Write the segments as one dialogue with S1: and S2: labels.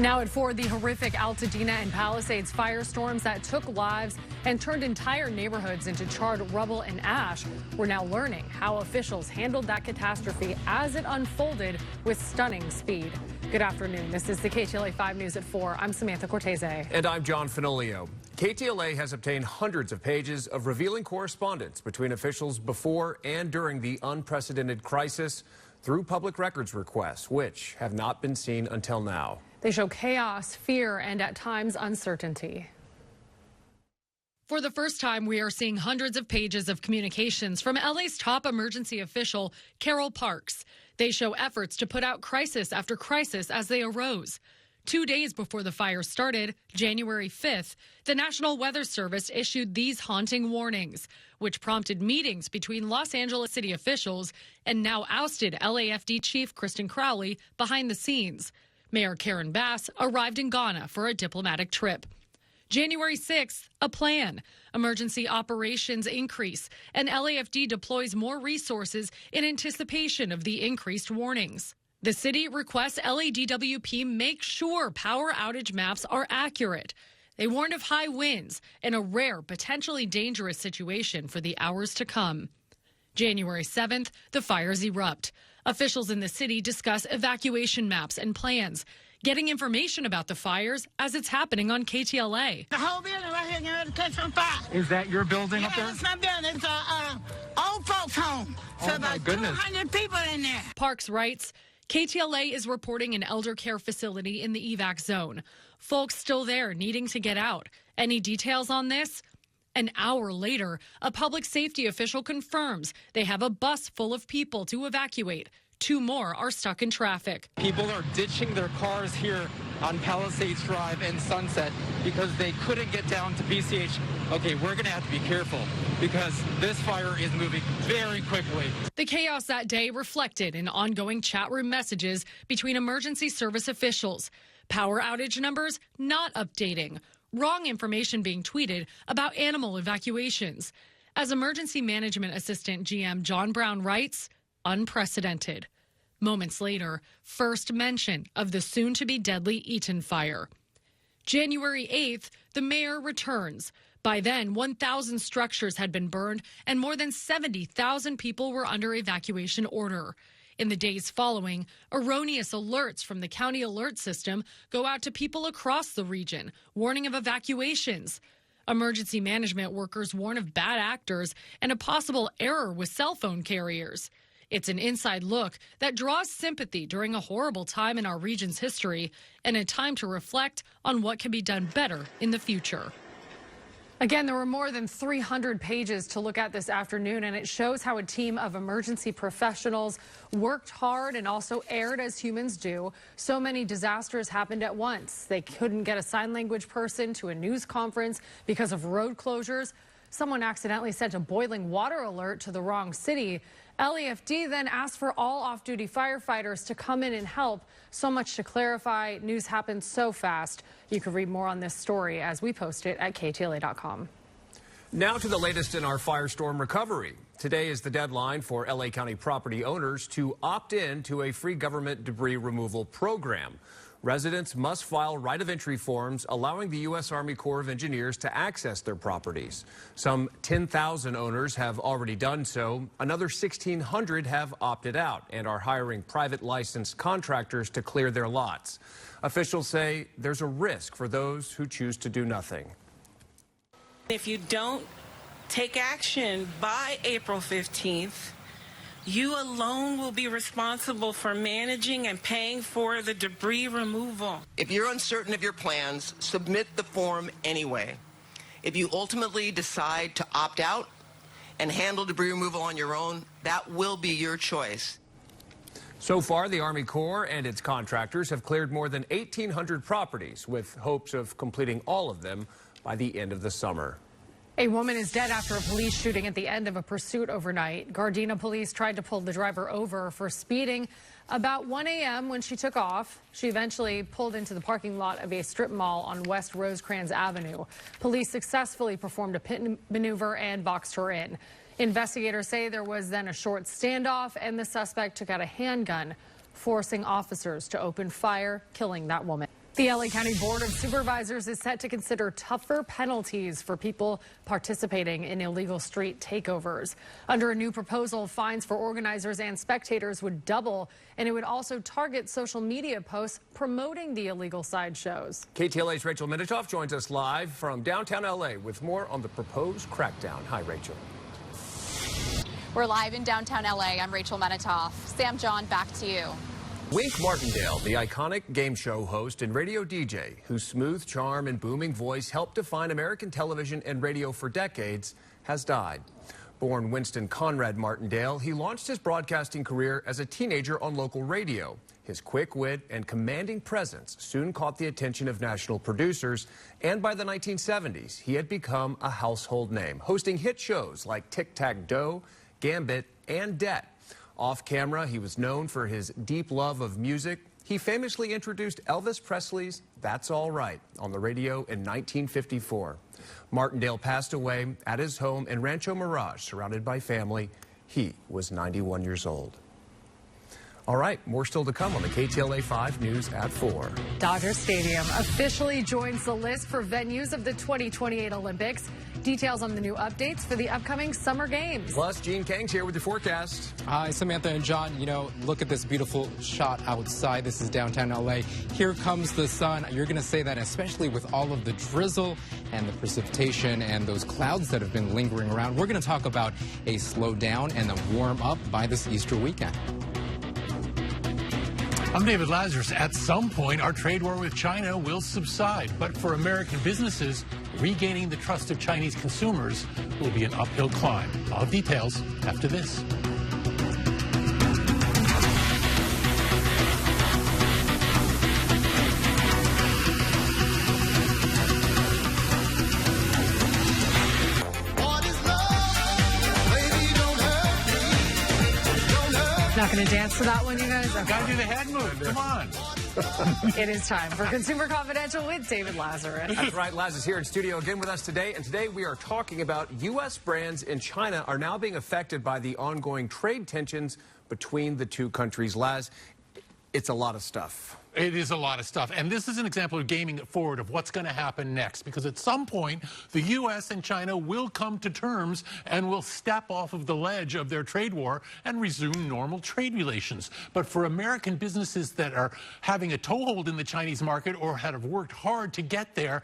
S1: Now at 4, the horrific Altadena and Palisades firestorms that took lives and turned entire neighborhoods into charred rubble and ash. We're now learning how officials handled that catastrophe as it unfolded with stunning speed. Good afternoon. This is the KTLA 5 News at 4. I'm Samantha Cortese.
S2: And I'm John Fenolio. KTLA has obtained hundreds of pages of revealing correspondence between officials before and during the unprecedented crisis through public records requests, which have not been seen until now.
S1: They show chaos, fear, and at times uncertainty. For the first time, we are seeing hundreds of pages of communications from LA's top emergency official, Carol Parks. They show efforts to put out crisis after crisis as they arose. 2 days before the fire started, January 5th, the National Weather Service issued these haunting warnings, which prompted meetings between Los Angeles city officials and now ousted LAFD Chief Kristen Crowley behind the scenes. Mayor Karen Bass arrived in Ghana for a diplomatic trip. January 6th, a plan. Emergency operations increase, and LAFD deploys more resources in anticipation of the increased warnings. The city requests LADWP make sure power outage maps are accurate. They warned of high winds and a rare, potentially dangerous situation for the hours to come. January 7th, the fires erupt. Officials in the city discuss evacuation maps and plans, getting information about the fires as it's happening on KTLA.
S3: The whole building right here getting ready to catch on fire.
S4: Is that your building up there?
S3: Yeah, it's my building. It's an old folks' home. So about 200 people in there.
S1: Parks writes, KTLA is reporting an elder care facility in the evac zone. Folks still there needing to get out. Any details on this? An hour later, a public safety official confirms they have a bus full of people to evacuate. 2 more are stuck in traffic.
S4: People are ditching their cars here on Palisades Drive and Sunset because they couldn't get down to PCH. Okay, we're going to have to be careful because this fire is moving very quickly.
S1: The chaos that day reflected in ongoing chat room messages between emergency service officials. Power outage numbers not updating. Wrong information being tweeted about animal evacuations. As Emergency Management Assistant GM John Brown writes, unprecedented. Moments later, first mention of the soon-to-be deadly Eaton fire. January 8th, the mayor returns. By then, 1,000 structures had been burned and more than 70,000 people were under evacuation order. In the days following, erroneous alerts from the county alert system go out to people across the region, warning of evacuations. Emergency management workers warn of bad actors and a possible error with cell phone carriers. It's an inside look that draws sympathy during a horrible time in our region's history and a time to reflect on what can be done better in the future. Again, there were more than 300 pages to look at this afternoon, and it shows how a team of emergency professionals worked hard and also erred as humans do. So many disasters happened at once. They couldn't get a sign language person to a news conference because of road closures. Someone accidentally sent a boiling water alert to the wrong city. LAFD then asked for all off-duty firefighters to come in and help. So much to clarify. News happened so fast. You can read more on this story as we post it at KTLA.com.
S2: Now to the latest in our firestorm recovery. Today is the deadline for LA County property owners to opt in to a free government debris removal program. Residents must file right of entry forms allowing the U.S. Army Corps of Engineers to access their properties. Some 10,000 owners have already done so. Another 1,600 have opted out and are hiring private licensed contractors to clear their lots. Officials say there's a risk for those who choose to do nothing.
S5: If you don't take action by April 15th, you alone will be responsible for managing and paying for the debris removal.
S6: If you're uncertain of your plans, submit the form anyway. If you ultimately decide to opt out and handle debris removal on your own, that will be your choice.
S2: So far, the Army Corps and its contractors have cleared more than 1,800 properties, with hopes of completing all of them by the end of the summer.
S1: A woman is dead after a police shooting at the end of a pursuit overnight. Gardena police tried to pull the driver over for speeding about 1 a.m. when she took off. She eventually pulled into the parking lot of a strip mall on West Rosecrans Avenue. Police successfully performed a pit maneuver and boxed her in. Investigators say there was then a short standoff and the suspect took out a handgun, forcing officers to open fire, killing that woman. The LA County Board of Supervisors is set to consider tougher penalties for people participating in illegal street takeovers. Under a new proposal, fines for organizers and spectators would double, and it would also target social media posts promoting the illegal sideshows.
S2: KTLA's Rachel Minitoff joins us live from downtown LA with more on the proposed crackdown. Hi, Rachel.
S7: We're live in downtown LA. I'm Rachel Minitoff. Sam John, back to you.
S2: Wink Martindale, the iconic game show host and radio DJ, whose smooth charm and booming voice helped define American television and radio for decades, has died. Born Winston Conrad Martindale, he launched his broadcasting career as a teenager on local radio. His quick wit and commanding presence soon caught the attention of national producers, and by the 1970s, he had become a household name, hosting hit shows like Tic-Tac-Dough, Gambit, and Debt. Off camera, he was known for his deep love of music. He famously introduced Elvis Presley's That's All Right on the radio in 1954. Martindale passed away at his home in Rancho Mirage, surrounded by family. He was 91 years old. All right, more still to come on the KTLA 5 News at 4.
S1: Dodger Stadium officially joins the list for venues of the 2028 Olympics. Details on the new updates for the upcoming Summer Games.
S2: Plus, Gene Kang's here with the forecast.
S4: Hi, Samantha and John. You know, look at this beautiful shot outside. This is downtown LA. Here comes the sun. You're going to say that, especially with all of the drizzle and the precipitation and those clouds that have been lingering around. We're going to talk about a slow down and a warm up by this Easter weekend.
S8: I'm David Lazarus. At some point, our trade war with China will subside. But for American businesses, regaining the trust of Chinese consumers will be an uphill climb. All details after this.
S1: Not going to dance to that one, you guys? Okay.
S8: Gotta do the head move. Come on.
S1: It is time for Consumer Confidential with David Lazarus.
S2: That's right. Laz is here in studio again with us today. And today we are talking about U.S. brands in China are now being affected by the ongoing trade tensions between the two countries. Laz, it's a lot of stuff.
S8: It is a lot of stuff. And this is an example of gaming it forward of what's going to happen next. Because at some point, the U.S. and China will come to terms and will step off of the ledge of their trade war and resume normal trade relations. But for American businesses that are having a toehold in the Chinese market or have worked hard to get there,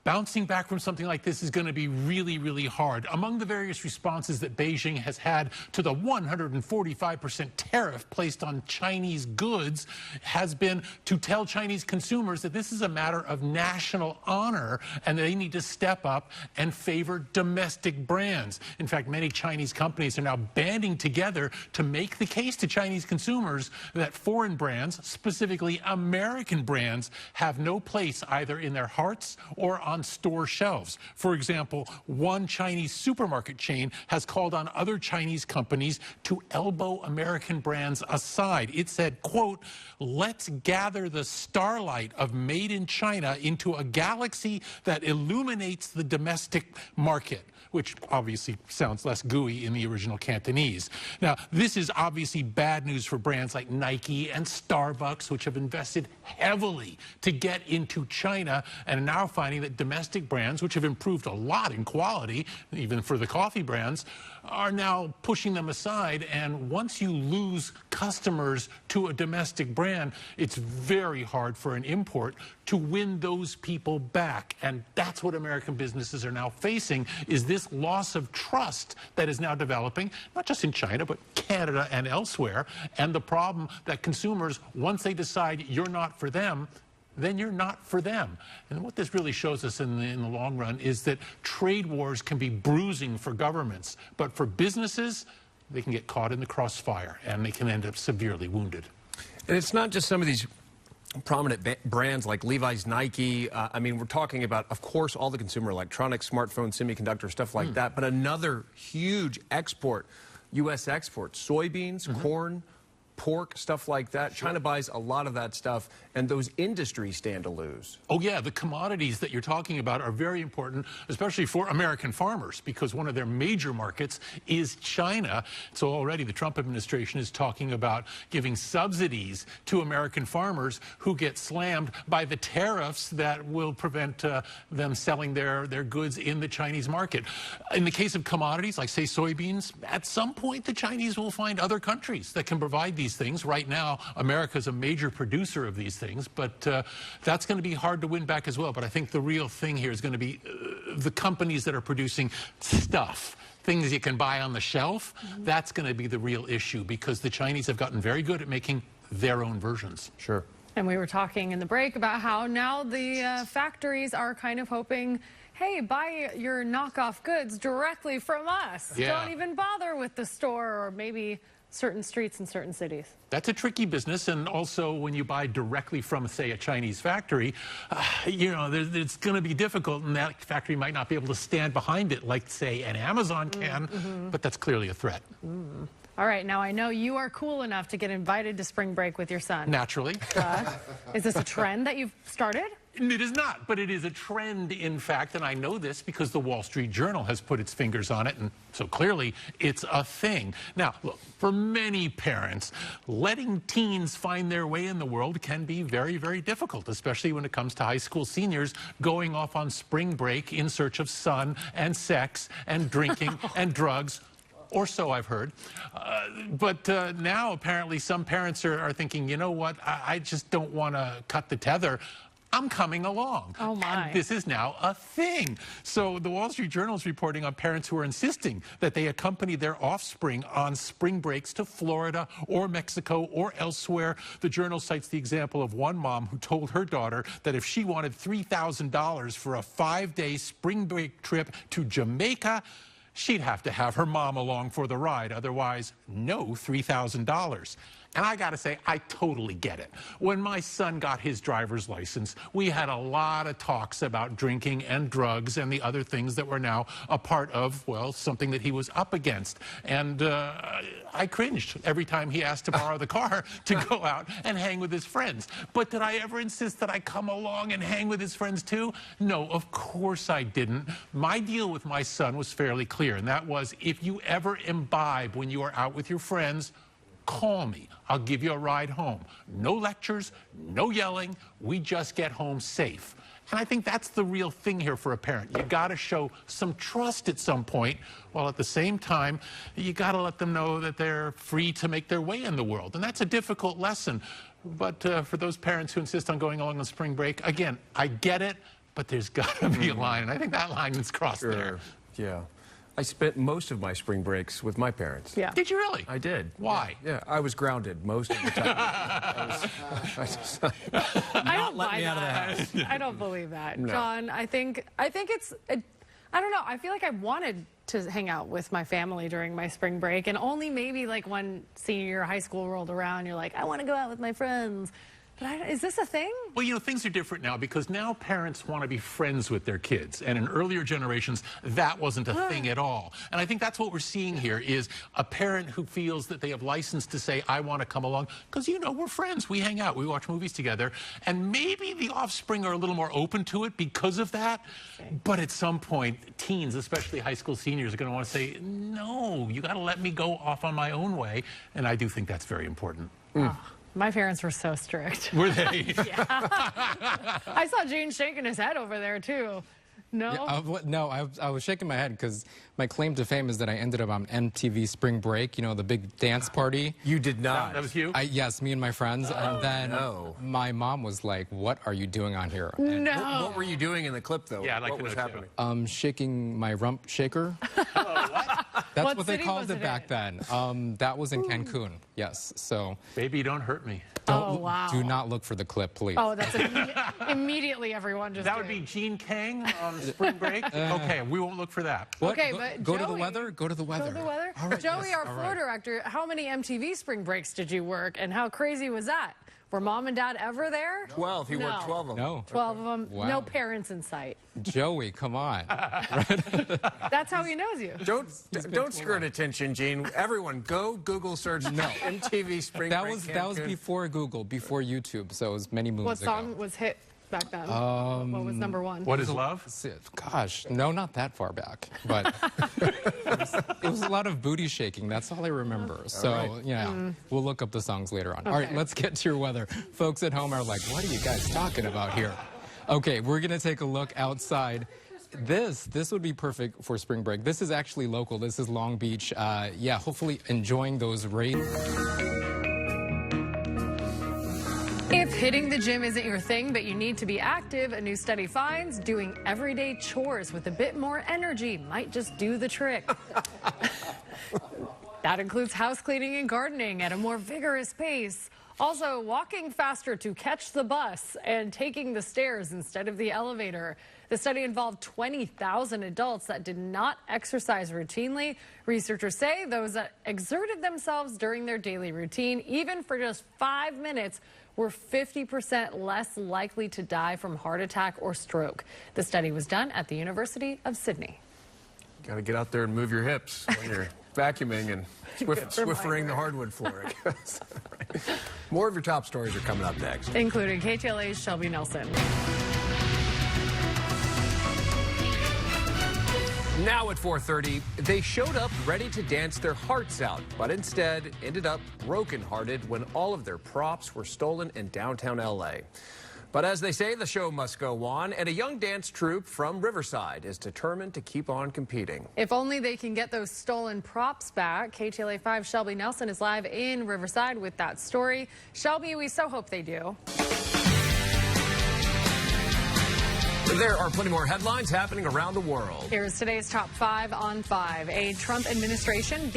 S8: bouncing back from something like this is going to be really, really hard. Among the various responses that Beijing has had to the 145% tariff placed on Chinese goods has been to tell Chinese consumers that this is a matter of national honor and they need to step up and favor domestic brands. In fact, many Chinese companies are now banding together to make the case to Chinese consumers that foreign brands, specifically American brands, have no place either in their hearts or on store shelves. For example, one Chinese supermarket chain has called on other Chinese companies to elbow American brands aside. It said, quote, "Let's gather the starlight of made in China into a galaxy that illuminates the domestic market," which obviously sounds less gooey in the original Cantonese. Now, this is obviously bad news for brands like Nike and Starbucks, which have invested heavily to get into China and are now finding that domestic brands, which have improved a lot in quality, even for the coffee brands, are now pushing them aside. And once you lose customers to a domestic brand, it's very hard for an import to win those people back. And that's what American businesses are now facing, is this loss of trust that is now developing, not just in China, but Canada and elsewhere. And the problem that consumers, once they decide you're not for them, then you're not for them. And what this really shows us in the long run is that trade wars can be bruising for governments, but for businesses, they can get caught in the crossfire and they can end up severely wounded.
S2: And it's not just some of these prominent brands like Levi's, Nike. I mean, we're talking about, of course, all the consumer electronics, smartphones, semiconductor, stuff like that. But another huge export, U.S. export, soybeans, corn, pork, stuff like that. China buys a lot of that stuff, and those industries stand to lose.
S8: Oh, yeah, the commodities that you're talking about are very important, especially for American farmers, because one of their major markets is China. So already the Trump administration is talking about giving subsidies to American farmers who get slammed by the tariffs that will prevent them selling their goods in the Chinese market. In the case of commodities, like, say, soybeans, at some point the Chinese will find other countries that can provide these things. Right now, America is a major producer of these things, but that's going to be hard to win back as well. But I think the real thing here is going to be the companies that are producing stuff, things you can buy on the shelf. That's going to be the real issue, because the Chinese have gotten very good at making their own versions.
S2: Sure.
S1: And we were talking in the break about how now the factories are kind of hoping, hey, buy your knockoff goods directly from us.
S8: Yeah.
S1: Don't even bother with the store or maybe certain streets in certain cities.
S8: That's a tricky business, and also when you buy directly from, say, a Chinese factory, you know, it's going to be difficult, and that factory might not be able to stand behind it like, say, an Amazon can, but that's clearly a threat.
S1: All right, now I know you are cool enough to get invited to spring break with your son.
S8: Naturally.
S1: Is this a trend that you've started?
S8: It is not, but it is a trend, in fact, and I know this because the Wall Street Journal has put its fingers on it, and so clearly it's a thing. Now, look, for many parents, letting teens find their way in the world can be very, very difficult, especially when it comes to high school seniors going off on spring break in search of sun and sex and drinking and drugs. Or so I've heard. But now apparently some parents are thinking, you know what, I just don't want to cut the tether. I'm coming along.
S1: Oh, my.
S8: And this is now a thing. So the Wall Street Journal is reporting on parents who are insisting that they accompany their offspring on spring breaks to Florida or Mexico or elsewhere. The Journal cites the example of one mom who told her daughter that if she wanted $3,000 for a 5-day spring break trip to Jamaica, she'd have to have her mom along for the ride. Otherwise, no $3,000. And I got to say, I totally get it. When my son got his driver's license, we had a lot of talks about drinking and drugs and the other things that were now a part of, well, something that he was up against. And I cringed every time he asked to borrow the car to go out and hang with his friends. But did I ever insist that I come along and hang with his friends too? No, of course I didn't. My deal with my son was fairly clear, and that was, if you ever imbibe when you are out with your friends, call me. I'll give you a ride home. No lectures, no yelling. We just get home safe. And I think that's the real thing here for a parent. You got to show some trust at some point, while at the same time, you got to let them know that they're free to make their way in the world. And that's a difficult lesson. But for those parents who insist on going along on spring break, again, I get it, but there's got to be a line. And I think that line is crossed there.
S2: Yeah. I spent most of my spring breaks with my parents.
S1: Yeah.
S8: Did you really?
S2: I did.
S8: Why?
S2: Yeah, I was grounded most of the time.
S1: I don't buy that. I don't believe that.
S2: No.
S1: John, I think it's, I don't know, I feel like I wanted to hang out with my family during my spring break, and only maybe like when senior year of high school rolled around, you're like, I want to go out with my friends. But is this a thing?
S8: Well, you know, things are different now because now parents want to be friends with their kids. And in earlier generations, that wasn't a thing at all. And I think that's what we're seeing here is a parent who feels that they have license to say, I want to come along because, you know, we're friends. We hang out. We watch movies together. And maybe the offspring are a little more open to it because of that. Okay. But at some point, teens, especially high school seniors, are going to want to say, no, you got to let me go off on my own way. And I do think that's very important.
S1: My parents were so strict.
S8: Were they?
S1: Yeah. I saw Gene shaking his head over there, too. No?
S9: Yeah, no, I was shaking my head because my claim to fame is that I ended up on MTV Spring Break, you know, the big dance party.
S2: You did not.
S8: That was you?
S9: Yes, me and my friends. And then my mom was like, what are you doing on here? And
S1: no.
S2: What were you doing in the clip, though?
S8: Yeah, I'd like
S2: what
S8: to
S2: was
S8: know,
S2: happening?
S9: Shaking my rump shaker.
S8: What?
S9: That's what they called it back then. That was in Cancun, yes. So,
S8: baby, don't hurt me.
S1: Wow.
S9: Do not look for the clip, please.
S1: Oh, that's immediately everyone just
S8: That would be Gene Kang on spring break? Okay, we won't look for that.
S9: What?
S1: Okay, but
S9: go
S1: Joey,
S9: to the weather? Go to the weather.
S1: Go to the weather?
S9: All right,
S1: Joey,
S9: yes,
S1: our floor director, how many MTV spring breaks did you work, and how crazy was that? Were mom and dad ever there?
S2: 12. He worked 12 of them.
S9: No.
S1: 12 of them.
S9: Wow.
S1: No parents in sight.
S9: Joey, come on.
S1: That's how he knows you.
S2: Don't skirt attention, Gene. Everyone, go Google search MTV Spring
S9: That
S2: Break
S9: was
S2: Cancun.
S9: before Google, before YouTube, so it was many moons
S1: What
S9: ago.
S1: song was hit back then? What was number one?
S8: What is love?
S9: Gosh, no, not that far back. But it was a lot of booty shaking. That's all I remember. So, yeah, we'll look up the songs later on. All right, let's get to your weather. Folks at home are like, what are you guys talking about here? Okay, we're going to take a look outside. This would be perfect for spring break. This is actually local. This is Long Beach. Yeah, hopefully enjoying those rays.
S1: If hitting the gym isn't your thing, but you need to be active, a new study finds doing everyday chores with a bit more energy might just do the trick. That includes house cleaning and gardening at a more vigorous pace. Also, walking faster to catch the bus and taking the stairs instead of the elevator. The study involved 20,000 adults that did not exercise routinely. Researchers say those that exerted themselves during their daily routine, even for just 5 minutes, were 50% less likely to die from heart attack or stroke. The study was done at the University of Sydney.
S2: Got to get out there and move your hips when you're vacuuming and Swiffering the hardwood floor, I guess. More of your top stories are coming up next.
S1: Including KTLA's Shelby Nelson.
S2: Now at 4:30, they showed up ready to dance their hearts out, but instead ended up brokenhearted when all of their props were stolen in downtown LA. But as they say, the show must go on, and a young dance troupe from Riverside is determined to keep on competing.
S1: If only they can get those stolen props back. KTLA 5 Shelby Nelson is live in Riverside with that story. Shelby, we so hope they do.
S2: There are plenty more headlines happening around the world.
S1: Here's today's top 5 on 5. The Trump administration,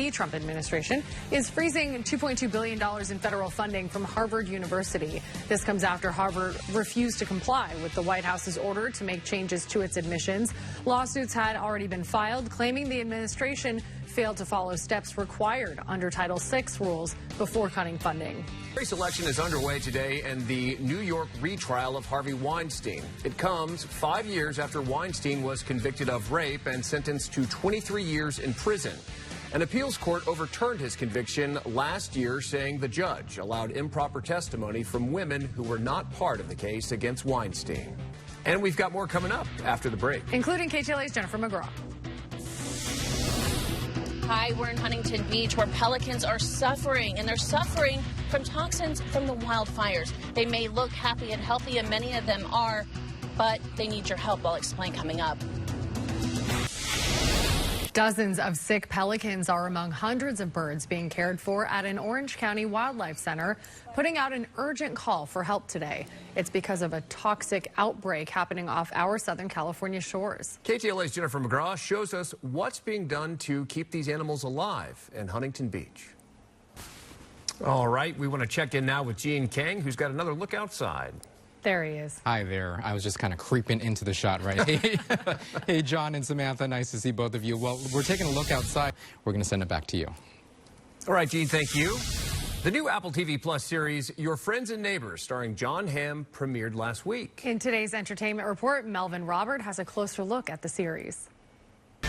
S1: is freezing $2.2 billion in federal funding from Harvard University. This comes after Harvard refused to comply with the White House's order to make changes to its admissions. Lawsuits had already been filed, claiming the administration failed to follow steps required under Title VI rules before cutting funding.
S2: Jury selection is underway today in the New York retrial of Harvey Weinstein. It comes 5 years after Weinstein was convicted of rape and sentenced to 23 years in prison. An appeals court overturned his conviction last year, saying the judge allowed improper testimony from women who were not part of the case against Weinstein. And we've got more coming up after the break.
S1: Including KTLA's Jennifer McGraw.
S10: Hi, we're in Huntington Beach where pelicans are suffering, and they're suffering from toxins from the wildfires. They may look happy and healthy, and many of them are, but they need your help. I'll explain coming up.
S1: Dozens of sick pelicans are among hundreds of birds being cared for at an Orange County Wildlife Center, putting out an urgent call for help today. It's because of a toxic outbreak happening off our Southern California shores.
S2: KTLA's Jennifer McGraw shows us what's being done to keep these animals alive in Huntington Beach. All right, we want to check in now with Gene Kang, who's got another look outside.
S1: There he is.
S9: Hi there. I was just kind of creeping into the shot, right? Hey, John and Samantha, nice to see both of you. Well, we're taking a look outside. We're going to send it back to you.
S2: All right, Gene, thank you. The new Apple TV Plus series, Your Friends and Neighbors, starring Jon Hamm, premiered last week.
S1: In today's entertainment report, Melvin Robert has a closer look at the series.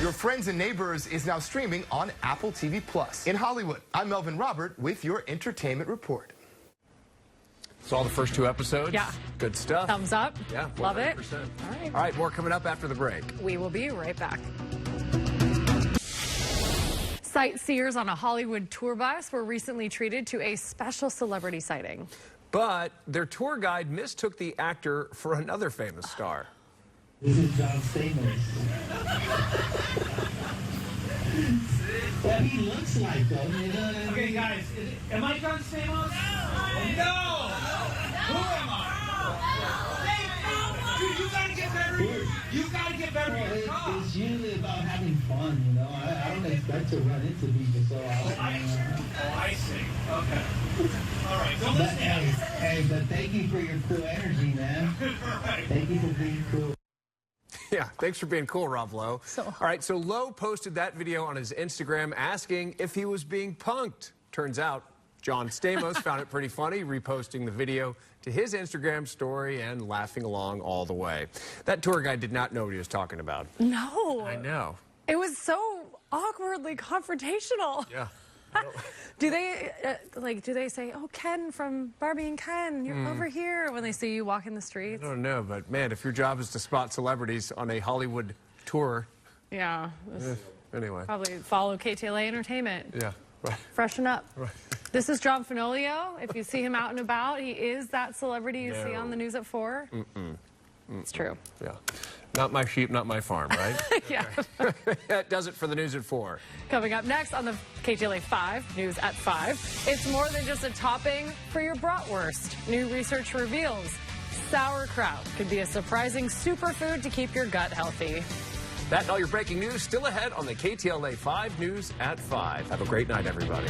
S11: Your Friends and Neighbors is now streaming on Apple TV Plus. In Hollywood, I'm Melvin Robert with your entertainment report.
S2: Saw the first 2 episodes.
S1: Yeah.
S2: Good stuff.
S1: Thumbs up.
S2: Yeah.
S1: Love it.
S2: 100%.
S1: All right.
S2: All right, more coming up after the break.
S1: We will be right back. Sightseers on a Hollywood tour bus were recently treated to a special celebrity sighting.
S2: But their tour guide mistook the actor for another famous star.
S12: This is John Stamos. What he looks like, though. You know what I mean? Okay, guys, am I John Stamos? No! Who am I? Dude, you gotta get better. You gotta get better. It's usually about having fun, you know. I don't expect to run into people, so I see. Okay. All right. Don't listen. Hey, but thank you for your cool energy, man. Thank you for being cool.
S2: Yeah, thanks for being cool, Rob Lowe. All right, so Lowe posted that video on his Instagram asking if he was being punked. Turns out John Stamos found it pretty funny, reposting the video to his Instagram story and laughing along all the way. That tour guide did not know what he was talking about.
S1: No.
S2: I know.
S1: It was so awkwardly confrontational.
S2: Yeah.
S1: Do they do they say, "Oh, Ken from Barbie and Ken, you're over here," when they see you walking the streets?
S2: I don't know, but man, if your job is to spot celebrities on a Hollywood tour,
S1: Yeah.
S2: anyway.
S1: Probably follow KTLA Entertainment.
S2: Yeah. Right.
S1: Freshen up.
S2: Right.
S1: This is John Fenoglio. If you see him out and about, he is that celebrity you see on the news at 4. It's true.
S2: Yeah. Not my sheep, not my farm, right?
S1: Yeah.
S2: That does it for the news at 4.
S1: Coming up next on the KTLA 5 News at 5, it's more than just a topping for your bratwurst. New research reveals sauerkraut could be a surprising superfood to keep your gut healthy.
S2: That and all your breaking news still ahead on the KTLA 5 News at 5. Have a great night, everybody.